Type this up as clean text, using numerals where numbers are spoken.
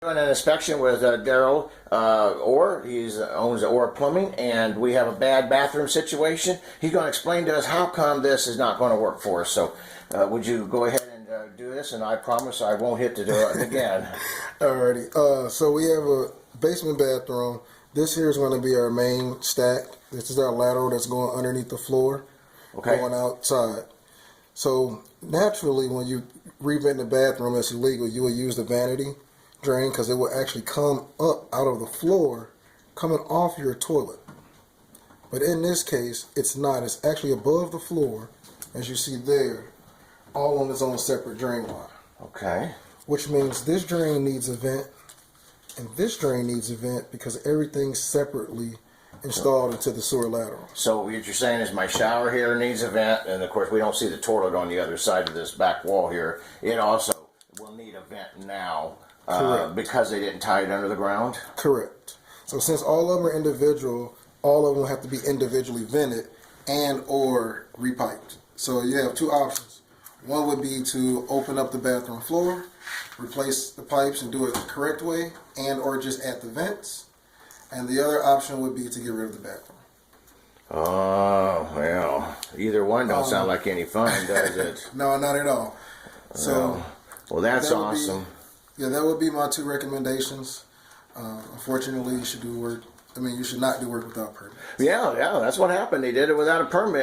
doing an inspection with Daryl Orr. He owns Orr Plumbing, and we have a bad bathroom situation. He's going to explain to us how come this is not going to work for us. So would you go ahead and do this, and I promise I won't hit to do it again. Alrighty. So we have a basement bathroom. This here is going to be our main stack. This is our lateral that's going underneath the floor, going outside. So naturally, when you revent the bathroom, it's illegal. You will use the vanity drain because it will actually come up out of the floor, coming off your toilet. But in this case, it's not. It's actually above the floor, as you see there, all on its own separate drain line. Okay. Which means this drain needs a vent, and this drain needs a vent because everything's separately installed into the sewer lateral. So what you're saying is my shower here needs a vent, and of course we don't see the toilet on the other side of this back wall here. It also will need a vent now because they didn't tie it under the ground? Correct. So since all of them are individual, all of them have to be individually vented and or repiped. So you have two options. One would be to open up the bathroom floor, replace the pipes and do it the correct way, and or just add the vents. And the other option would be to get rid of the bathroom. Oh, well, either one don't sound like any fun, does it? No, not at all. So, well, that's awesome. That would be my two recommendations. Unfortunately, you should do work. I mean, you should not do work without permit. Yeah, that's what happened. They did it without a permit.